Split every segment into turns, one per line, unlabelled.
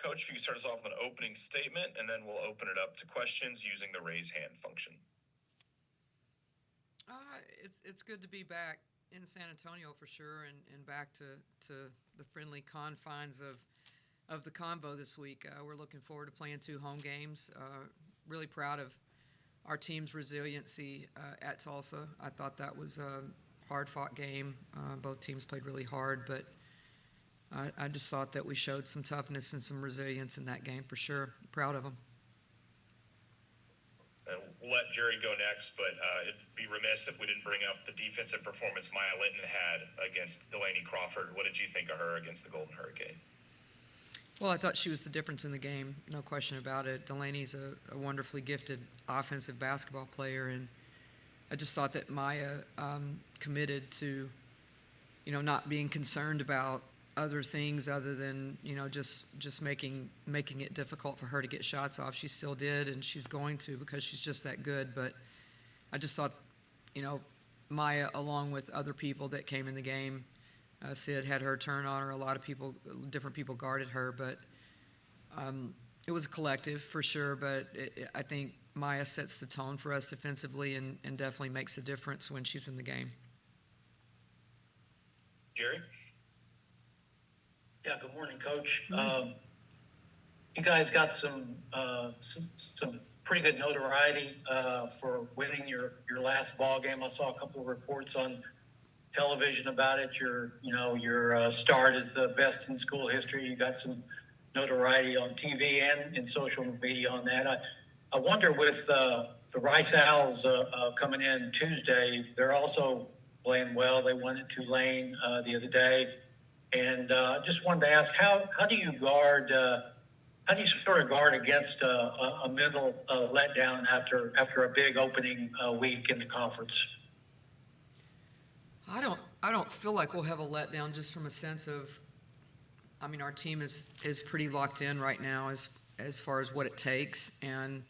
Coach, if you could start us off with an opening statement, and then we'll open it up to questions using the raise hand function.
It's good to be back in San Antonio for sure, and back to the friendly confines of the Convo this week. We're looking forward to playing 2 home games. Really proud of our team's resiliency at Tulsa. I thought that was a hard-fought game. Both teams played really hard, but I just thought that we showed some toughness and some resilience in that game for sure. Proud of them.
We'll let Jerry go next, but it'd be remiss if we didn't bring up the defensive performance Maya Linton had against Delaney Crawford. What did you think of her against the Golden Hurricane?
Well, I thought she was the difference in the game, no question about it. Delaney's a wonderfully gifted offensive basketball player, and I just thought that Maya committed to, not being concerned about other things other than, just making it difficult for her to get shots off. She still did, and she's going to because she's just that good. But I just thought, Maya, along with other people that came in the game, Sid had her turn on her. A lot of people, different people guarded her, but it was a collective for sure. But I think Maya sets the tone for us defensively and definitely makes a difference when she's in the game.
Jerry?
Yeah, good morning, Coach. You guys got some pretty good notoriety for winning your last ball game. I saw a couple of reports on television about it. Your start is the best in school history. You got some notoriety on TV and in social media on that. I wonder with the Rice Owls coming in Tuesday, they're also playing well. They won at Tulane the other day. And I just wanted to ask, how do you guard? How do you sort of guard against a mental letdown after a big opening week in the conference?
I don't feel like we'll have a letdown just from a sense of, our team is pretty locked in right now as far as what it takes, and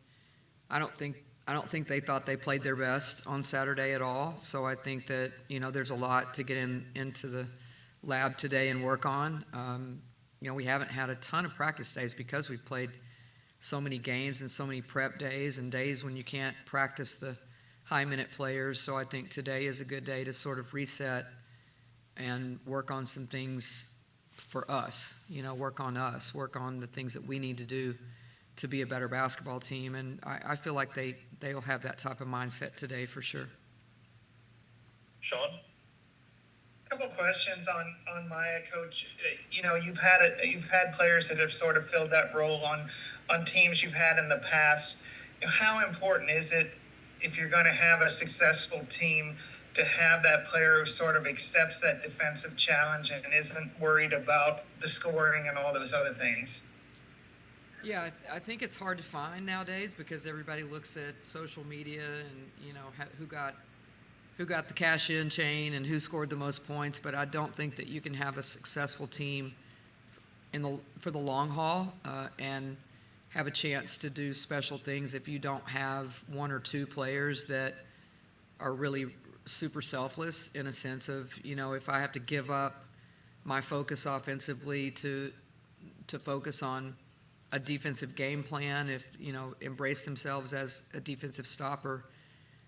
I don't think they thought they played their best on Saturday at all. So I think that there's a lot to get into the lab today and work on. We haven't had a ton of practice days because we've played so many games and so many prep days and days when you can't practice the high-minute players. So I think today is a good day to sort of reset and work on some things for us, work on us, work on the things that we need to do to be a better basketball team. And I feel like they'll have that type of mindset today for sure.
Sean?
A couple questions on Maya, Coach. You've had players that have sort of filled that role on teams you've had in the past. How important is it, if you're going to have a successful team, to have that player who sort of accepts that defensive challenge and isn't worried about the scoring and all those other things?
Yeah, I think it's hard to find nowadays because everybody looks at social media and who got the cash-in chain and who scored the most points. But I don't think that you can have a successful team for the long haul and have a chance to do special things if you don't have one or two players that are really super selfless in a sense of, if I have to give up my focus offensively to focus on a defensive game plan, if, embrace themselves as a defensive stopper,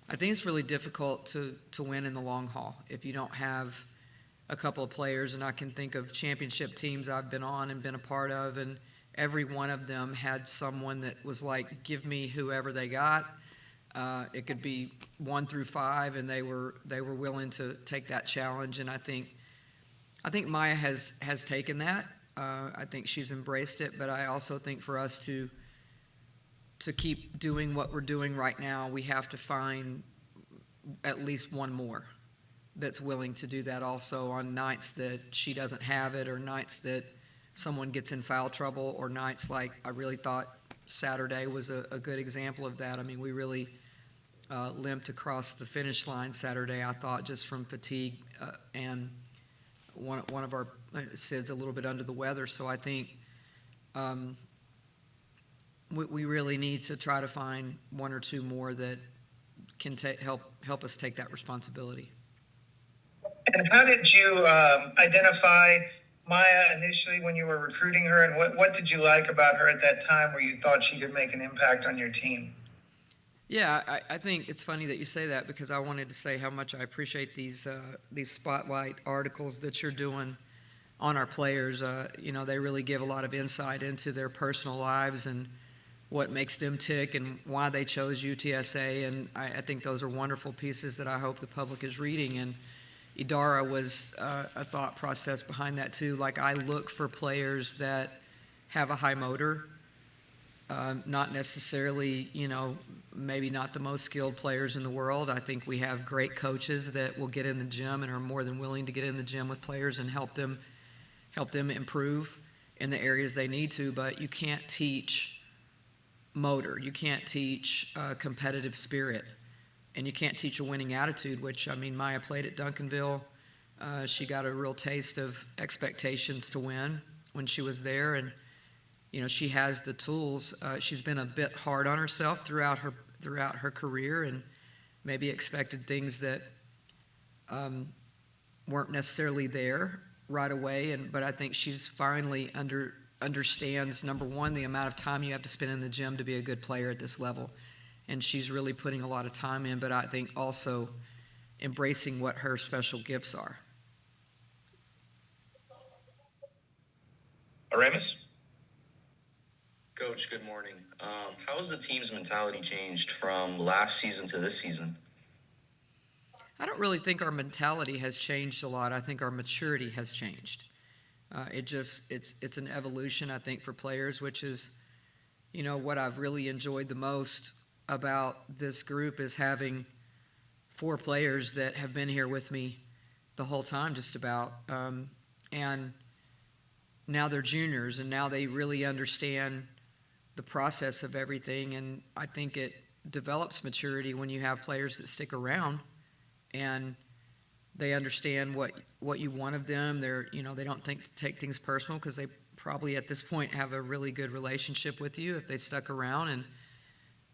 I think it's really difficult to win in the long haul if you don't have a couple of players. And I can think of championship teams I've been on and been a part of, and every one of them had someone that was like, give me whoever they got. It could be 1 through 5, and they were willing to take that challenge. And I think Maya has taken that. I think she's embraced it, but I also think for us to keep doing what we're doing right now, we have to find at least one more that's willing to do that also on nights that she doesn't have it, or nights that someone gets in foul trouble, or nights like I really thought Saturday was a good example of that. We really limped across the finish line Saturday, I thought, just from fatigue, and one of our Sid's a little bit under the weather. So I think we really need to try to find one or two more that can help us take that responsibility.
And how did you identify Maya initially when you were recruiting her, and what did you like about her at that time where you thought she could make an impact on your team?
Yeah, I think it's funny that you say that because I wanted to say how much I appreciate these spotlight articles that you're doing on our players. They really give a lot of insight into their personal lives and what makes them tick and why they chose UTSA. And I think those are wonderful pieces that I hope the public is reading. And Idara was a thought process behind that too. Like I look for players that have a high motor, not necessarily, maybe not the most skilled players in the world. I think we have great coaches that will get in the gym and are more than willing to get in the gym with players and help them improve in the areas they need to. But you can't teach motor, you can't teach competitive spirit, and you can't teach a winning attitude. Which Maya played at Duncanville. She got a real taste of expectations to win when she was there, and she has the tools. She's been a bit hard on herself throughout her career, and maybe expected things that weren't necessarily there right away. But I think she's finally understands, number one, the amount of time you have to spend in the gym to be a good player at this level, and she's really putting a lot of time in. But I think also embracing what her special gifts are.
Aramis?
Coach, good morning. How has the team's mentality changed from last season to this season?
I don't really think our mentality has changed a lot. I think our maturity has changed. It's an evolution, I think, for players, which is, what I've really enjoyed the most about this group is having 4 players that have been here with me the whole time, just about, and now they're juniors, and now they really understand the process of everything. And I think it develops maturity when you have players that stick around and they understand what you want of them. They don't take things personal because they probably at this point have a really good relationship with you if they stuck around, and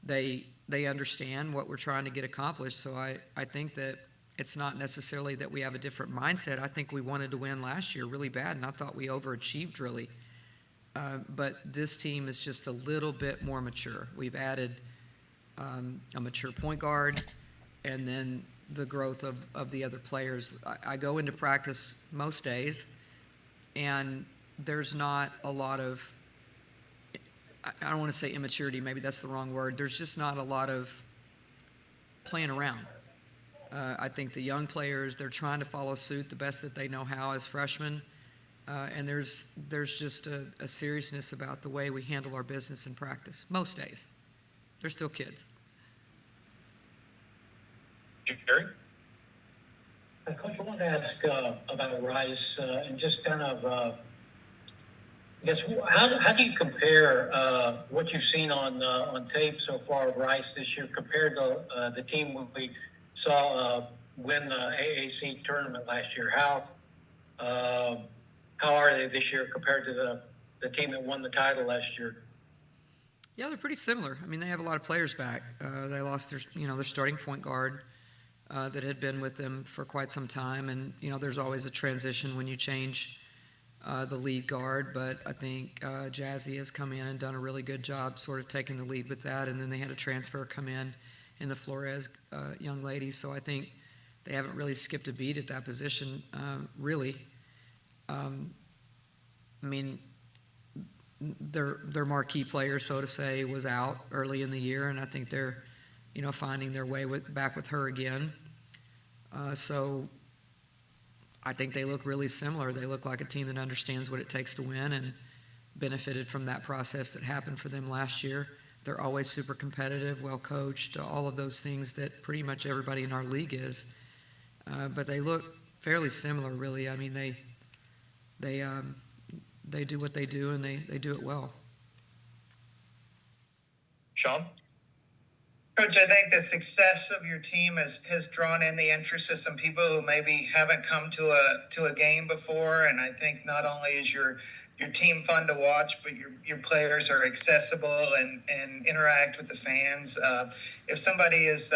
they understand what we're trying to get accomplished. So I think that it's not necessarily that we have a different mindset. I think we wanted to win last year really bad, and I thought we overachieved really. But this team is just a little bit more mature. We've added a mature point guard, and then the growth of the other players. I go into practice most days, and there's not a lot of, I don't want to say immaturity, maybe that's the wrong word. There's just not a lot of playing around. I think the young players, they're trying to follow suit the best that they know how as freshmen. And there's just a seriousness about the way we handle our business in practice. Most days. They're still kids.
Jerry?
Coach, I wanted to ask about Rice and just kind of, I guess, how do you compare what you've seen on tape so far of Rice this year compared to the team we saw win the AAC tournament last year? How are they this year compared to the team that won the title last year?
Yeah, they're pretty similar. They have a lot of players back. They lost their starting point guard that had been with them for quite some time, and there's always a transition when you change the lead guard. But I think Jazzy has come in and done a really good job, sort of taking the lead with that. And then they had a transfer come in the Flores young lady. So I think they haven't really skipped a beat at that position, really. Their marquee player, so to say, was out early in the year, and I think they're, finding their way back with her again. So I think they look really similar. They look like a team that understands what it takes to win and benefited from that process that happened for them last year. They're always super competitive, well coached, all of those things that pretty much everybody in our league is. But they look fairly similar, really. They do what they do, and they do it well.
Sean?
Coach, I think the success of your team has drawn in the interest of some people who maybe haven't come to a game before. And I think not only is your your team fun to watch, but your players are accessible and interact with the fans. If somebody has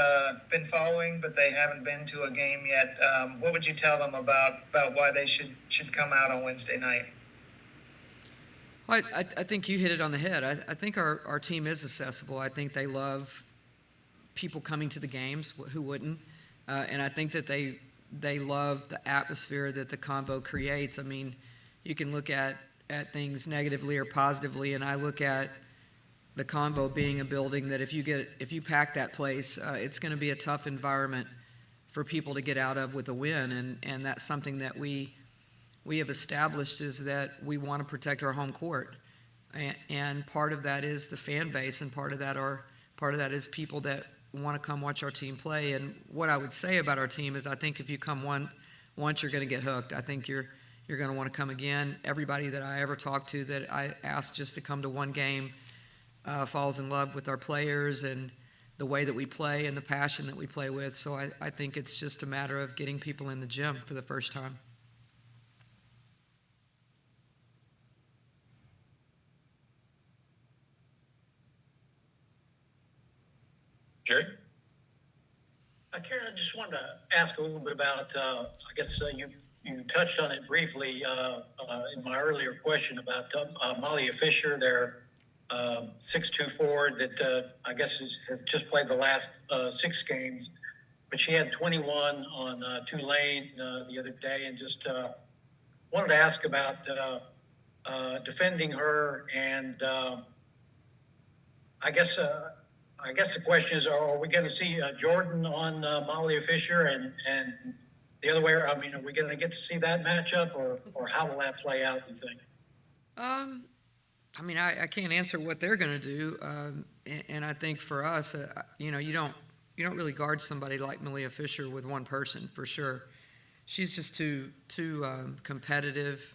been following but they haven't been to a game yet, what would you tell them about why they should come out on Wednesday night?
I think you hit it on the head. I think our team is accessible. I think they love people coming to the games. Who wouldn't? And I think that they love the atmosphere that the Convo creates. I mean, you can look at things negatively or positively, and I look at the Convo being a building that if you pack that place, it's going to be a tough environment for people to get out of with a win, and that's something that we have established, is that we want to protect our home court, and part of that is the fan base, and part of that is people that want to come watch our team play. And what I would say about our team is, I think if you come once, you're going to get hooked. I think you're going to want to come again. Everybody that I ever talked to that I asked just to come to one game falls in love with our players and the way that we play and the passion that we play with. So I think it's just a matter of getting people in the gym for the first time.
Jerry?
Karen, I just wanted to ask a little bit about, I guess you touched on it briefly in my earlier question about Malia Fisher, their 6'2" forward that I guess has just played the last 6 games. But she had 21 on Tulane the other day, and just wanted to ask about defending her. And I guess the question is, are we going to see Jordan on Malia Fisher and the other way? I mean, are we going to get to see that matchup, or how will that play out, do you think?
I mean, I can't answer what they're going to do, and I think for us, you don't really guard somebody like Malia Fisher with one person, for sure. She's just too competitive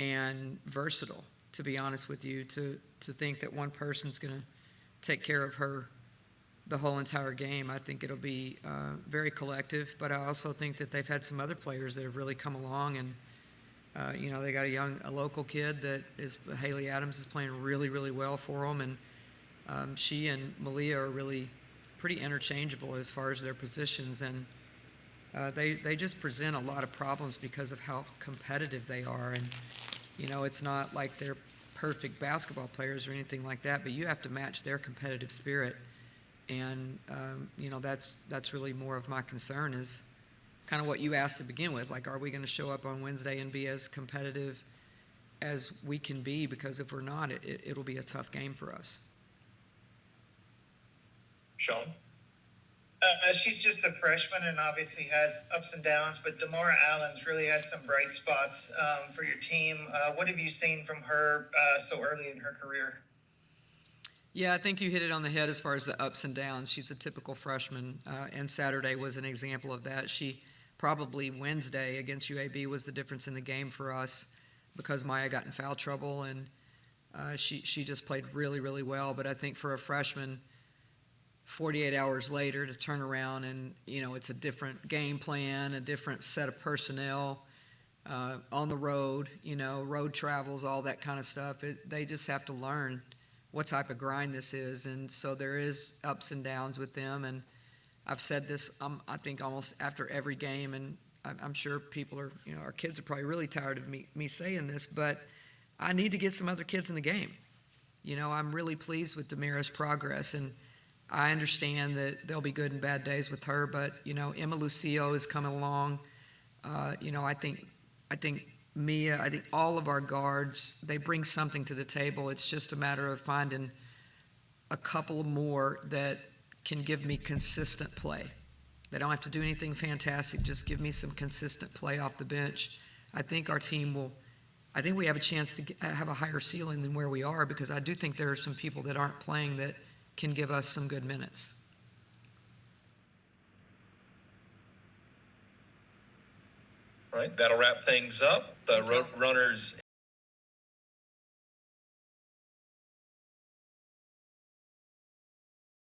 and versatile, to be honest with you, to think that one person's going to take care of her the whole entire game. I think it'll be very collective, but I also think that they've had some other players that have really come along, and they got a local kid that is Haley Adams, is playing really, really well for them, and she and Malia are really pretty interchangeable as far as their positions, and they just present a lot of problems because of how competitive they are. And it's not like they're perfect basketball players or anything like that, but you have to match their competitive spirit. And that's really more of my concern, is kind of what you asked to begin with. Like, are we going to show up on Wednesday and be as competitive as we can be? Because if we're not, it'll be a tough game for us.
Sean?
She's just a freshman and obviously has ups and downs, but Damara Allen's really had some bright spots for your team. What have you seen from her so early in her career?
Yeah, I think you hit it on the head as far as the ups and downs. She's a typical freshman, and Saturday was an example of that. Probably Wednesday against UAB was the difference in the game for us, because Maya got in foul trouble, and she just played really, really well. But I think for a freshman, 48 hours later to turn around and, it's a different game plan, a different set of personnel on the road, road travels, all that kind of stuff. They just have to learn what type of grind this is. And so there is ups and downs with them. And I've said this, I think, almost after every game, and I'm sure people are, our kids are probably really tired of me saying this, but I need to get some other kids in the game. I'm really pleased with Damara's progress, and I understand that there'll be good and bad days with her, but, Emma Lucio is coming along. I think Mia, I think all of our guards, they bring something to the table. It's just a matter of finding a couple more that can give me consistent play. They don't have to do anything fantastic. Just give me some consistent play off the bench. I think our team I think we have a chance to have a higher ceiling than where we are, because I do think there are some people that aren't playing that can give us some good minutes.
All right, that'll wrap things up. The Road Runners